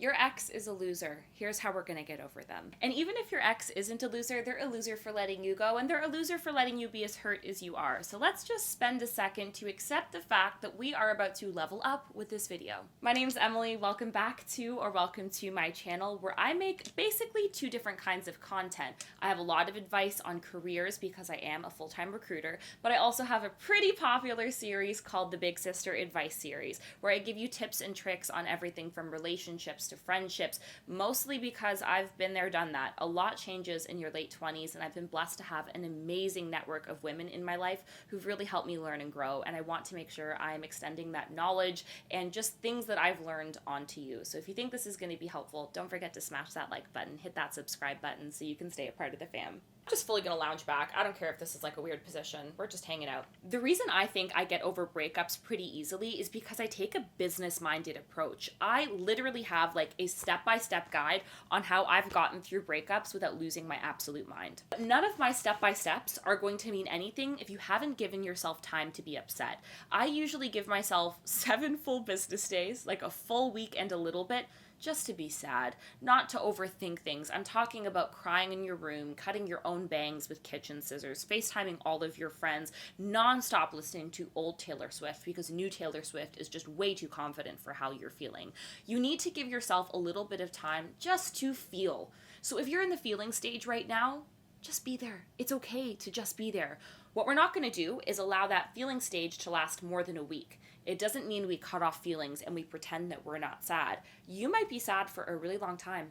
Your ex is a loser. Here's how we're gonna get over them. And even if your ex isn't a loser, they're a loser for letting you go, and they're a loser for letting you be as hurt as you are. So let's just spend a second to accept the fact that we are about to level up with this video. My name's Emily. Welcome to my channel where I make basically two different kinds of content. I have a lot of advice on careers because I am a full-time recruiter, but I also have a pretty popular series called the Big Sister Advice Series, where I give you tips and tricks on everything from relationships to friendships, mostly because I've been there, done that. A lot changes in your late 20s, and I've been blessed to have an amazing network of women in my life who've really helped me learn and grow, and I want to make sure I'm extending that knowledge and just things that I've learned onto you. So if you think this is going to be helpful, don't forget to smash that like button, hit that subscribe button so you can stay a part of the fam. I'm just fully gonna lounge back. I don't care if this is like a weird position. We're just hanging out. The reason I think I get over breakups pretty easily is because I take a business-minded approach. I literally have like a step-by-step guide on how I've gotten through breakups without losing my absolute mind. But none of my step-by-steps are going to mean anything if you haven't given yourself time to be upset. I usually give myself 7 full business days, like a full week and a little bit, just to be sad, not to overthink things. I'm talking about crying in your room, cutting your own bangs with kitchen scissors, FaceTiming all of your friends, non-stop listening to old Taylor Swift because new Taylor Swift is just way too confident for how you're feeling. You need to give yourself a little bit of time just to feel. So if you're in the feeling stage right now, just be there. It's okay to just be there. What we're not going to do is allow that feeling stage to last more than a week. It doesn't mean we cut off feelings and we pretend that we're not sad. You might be sad for a really long time.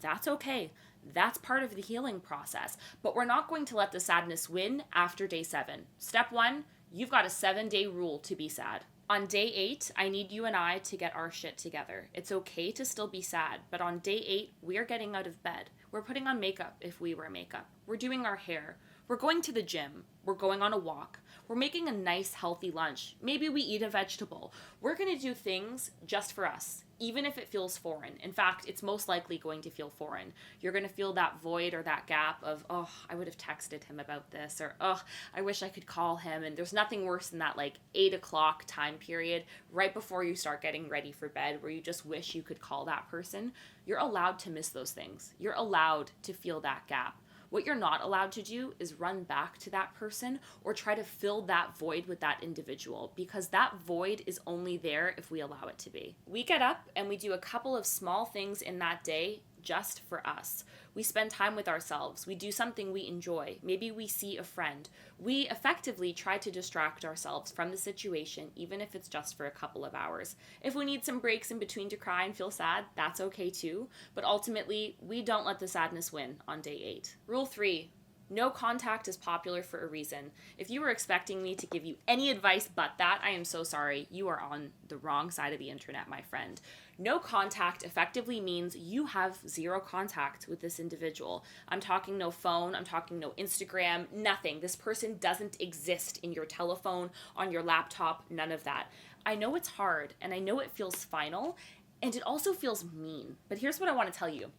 That's okay. That's part of the healing process. But we're not going to let the sadness win after day 7. Step 1, you've got a 7-day rule to be sad. On day 8, I need you and I to get our shit together. It's okay to still be sad, but on day 8, we are getting out of bed. We're putting on makeup if we wear makeup. We're doing our hair. We're going to the gym. We're going on a walk. We're making a nice, healthy lunch. Maybe we eat a vegetable. We're going to do things just for us, even if it feels foreign. In fact, it's most likely going to feel foreign. You're going to feel that void or that gap of, oh, I would have texted him about this, or, oh, I wish I could call him. And there's nothing worse than that, like, 8 o'clock time period right before you start getting ready for bed where you just wish you could call that person. You're allowed to miss those things. You're allowed to feel that gap. What you're not allowed to do is run back to that person or try to fill that void with that individual, because that void is only there if we allow it to be. We get up and we do a couple of small things in that day just for us. We spend time with ourselves. We do something we enjoy. Maybe we see a friend. We effectively try to distract ourselves from the situation, even if it's just for a couple of hours. If we need some breaks in between to cry and feel sad, that's okay too. But ultimately, we don't let the sadness win on day 8. Rule 3. No contact is popular for a reason. If you were expecting me to give you any advice but that, I am so sorry. You are on the wrong side of the internet, my friend. No contact effectively means you have 0 contact with this individual. I'm talking no phone, I'm talking no Instagram, nothing. This person doesn't exist in your telephone, on your laptop, none of that. I know it's hard, and I know it feels final, and it also feels mean. But here's what I want to tell you.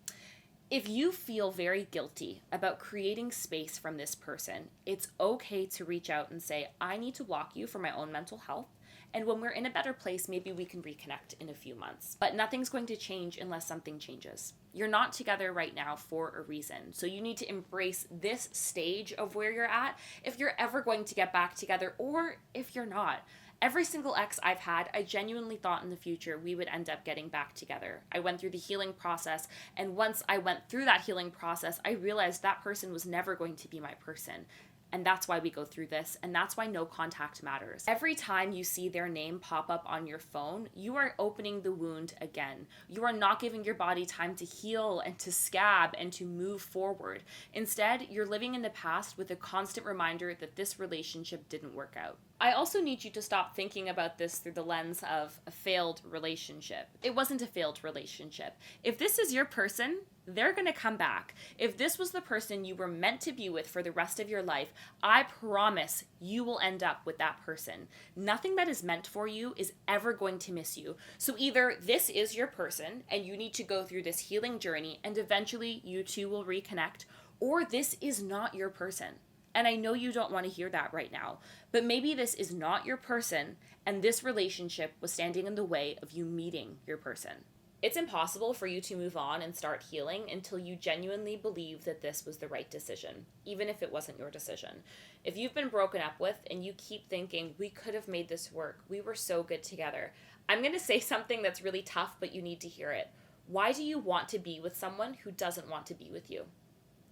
If you feel very guilty about creating space from this person, it's okay to reach out and say, I need to block you for my own mental health. And when we're in a better place, maybe we can reconnect in a few months. But nothing's going to change unless something changes. You're not together right now for a reason. So you need to embrace this stage of where you're at if you're ever going to get back together, or if you're not. Every single ex I've had, I genuinely thought in the future we would end up getting back together. I went through the healing process, and once I went through that healing process, I realized that person was never going to be my person. And that's why we go through this, and that's why no contact matters. Every time you see their name pop up on your phone, you are opening the wound again. You are not giving your body time to heal and to scab and to move forward. Instead, you're living in the past with a constant reminder that this relationship didn't work out. I also need you to stop thinking about this through the lens of a failed relationship. It wasn't a failed relationship. If this is your person, they're going to come back. If this was the person you were meant to be with for the rest of your life, I promise you will end up with that person. Nothing that is meant for you is ever going to miss you. So either this is your person and you need to go through this healing journey and eventually you two will reconnect, or this is not your person. And I know you don't want to hear that right now, but maybe this is not your person and this relationship was standing in the way of you meeting your person. It's impossible for you to move on and start healing until you genuinely believe that this was the right decision, even if it wasn't your decision. If you've been broken up with and you keep thinking, we could have made this work, we were so good together, I'm going to say something that's really tough, but you need to hear it. Why do you want to be with someone who doesn't want to be with you?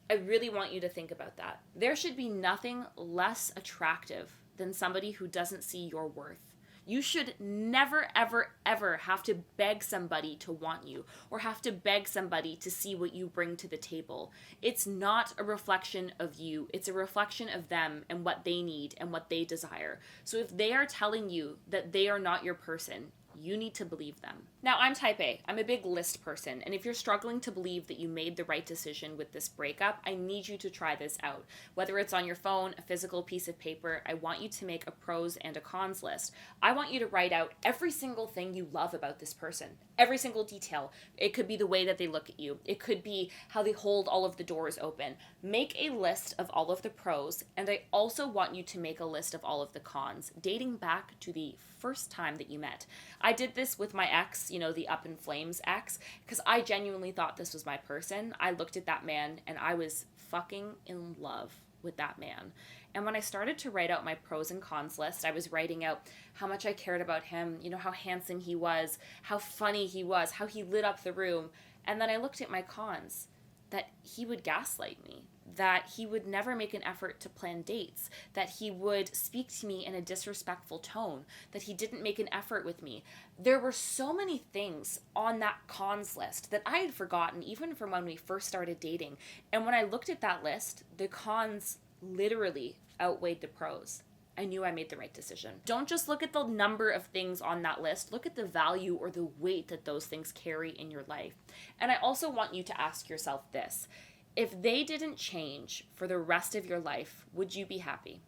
I really want you to think about that. There should be nothing less attractive than somebody who doesn't see your worth. You should never, ever, ever have to beg somebody to want you or have to beg somebody to see what you bring to the table. It's not a reflection of you. It's a reflection of them and what they need and what they desire. So if they are telling you that they are not your person, you need to believe them. Now, I'm type A. I'm a big list person, and if you're struggling to believe that you made the right decision with this breakup, I need you to try this out. Whether it's on your phone, a physical piece of paper, I want you to make a pros and a cons list. I want you to write out every single thing you love about this person, every single detail. It could be the way that they look at you. It could be how they hold all of the doors open. Make a list of all of the pros, and I also want you to make a list of all of the cons, dating back to the first time that you met. I did this with my ex, the up in flames ex, because I genuinely thought this was my person. I looked at that man and I was fucking in love with that man. And when I started to write out my pros and cons list, I was writing out how much I cared about him, how handsome he was, how funny he was, how he lit up the room. And then I looked at my cons, that he would gaslight me, that he would never make an effort to plan dates, that he would speak to me in a disrespectful tone, that he didn't make an effort with me. There were so many things on that cons list that I had forgotten even from when we first started dating. And when I looked at that list, the cons literally outweighed the pros. I knew I made the right decision. Don't just look at the number of things on that list. Look at the value or the weight that those things carry in your life. And I also want you to ask yourself this. If they didn't change for the rest of your life, would you be happy?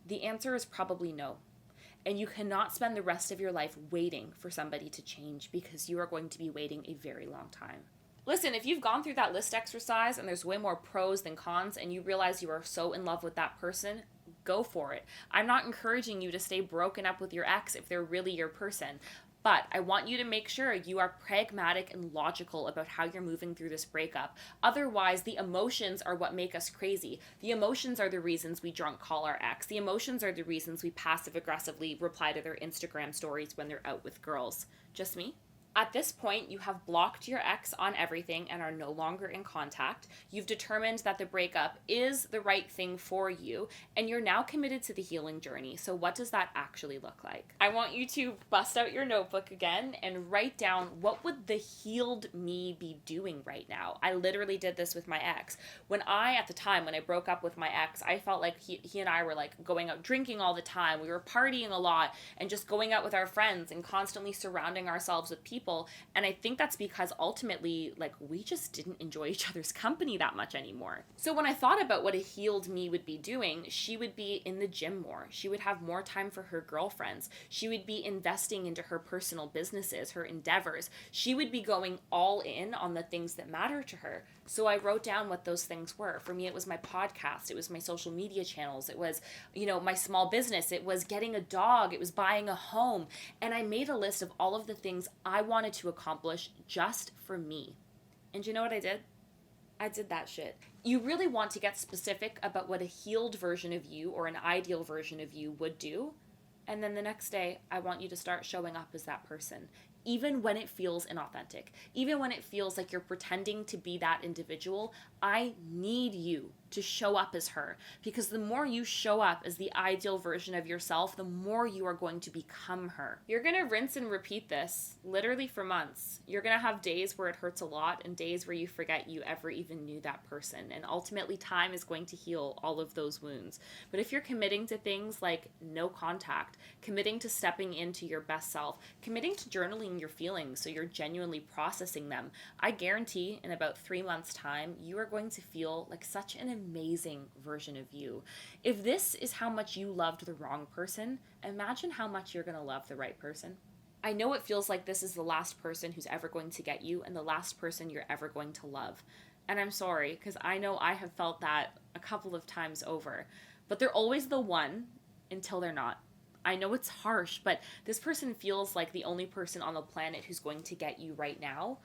The answer is probably no. And you cannot spend the rest of your life waiting for somebody to change because you are going to be waiting a very long time. Listen, if you've gone through that list exercise and there's way more pros than cons and you realize you are so in love with that person, go for it. I'm not encouraging you to stay broken up with your ex if they're really your person. But I want you to make sure you are pragmatic and logical about how you're moving through this breakup. Otherwise, the emotions are what make us crazy. The emotions are the reasons we drunk call our ex. The emotions are the reasons we passive-aggressively reply to their Instagram stories when they're out with girls. Just me? At this point, you have blocked your ex on everything and are no longer in contact. You've determined that the breakup is the right thing for you, and you're now committed to the healing journey. So what does that actually look like? I want you to bust out your notebook again and write down, what would the healed me be doing right now? I literally did this with my ex. At the time, when I broke up with my ex, I felt like he and I were like going out drinking all the time. We were partying a lot and just going out with our friends and constantly surrounding ourselves with people. And I think that's because ultimately, we just didn't enjoy each other's company that much anymore. So when I thought about what a healed me would be doing, she would be in the gym more. She would have more time for her girlfriends. She would be investing into her personal businesses, her endeavors. She would be going all in on the things that matter to her. So I wrote down what those things were. For me, it was my podcast. It was my social media channels. It was, my small business. It was getting a dog. It was buying a home. And I made a list of all of the things I wanted to accomplish just for me. And you know what I did? I did that shit. You really want to get specific about what a healed version of you or an ideal version of you would do. And then the next day, I want you to start showing up as that person. Even when it feels inauthentic, even when it feels like you're pretending to be that individual, I need you to show up as her, because the more you show up as the ideal version of yourself, the more you are going to become her. You're going to rinse and repeat this literally for months. You're going to have days where it hurts a lot and days where you forget you ever even knew that person. And ultimately, time is going to heal all of those wounds. But if you're committing to things like no contact, committing to stepping into your best self, committing to journaling your feelings so you're genuinely processing them, I guarantee in about 3 months' time, you are going to feel like such an amazing version of you. If this is how much you loved the wrong person, imagine how much you're going to love the right person. I know it feels like this is the last person who's ever going to get you and the last person you're ever going to love. And I'm sorry, because I know I have felt that a couple of times over. But they're always the one until they're not. I know it's harsh, but this person feels like the only person on the planet who's going to get you right now.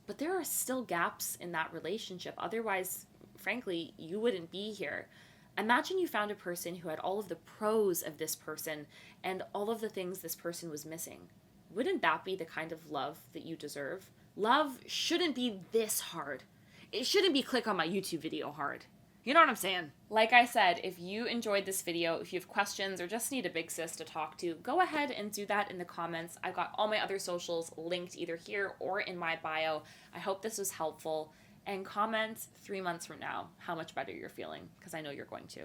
But there are still gaps in that relationship. Otherwise, frankly, you wouldn't be here. Imagine you found a person who had all of the pros of this person and all of the things this person was missing. Wouldn't that be the kind of love that you deserve? Love shouldn't be this hard. It shouldn't be click on my YouTube video hard. You know what I'm saying? Like I said, if you enjoyed this video, if you have questions or just need a big sis to talk to, go ahead and do that in the comments. I've got all my other socials linked either here or in my bio. I hope this was helpful. And comment 3 months from now how much better you're feeling, because I know you're going to.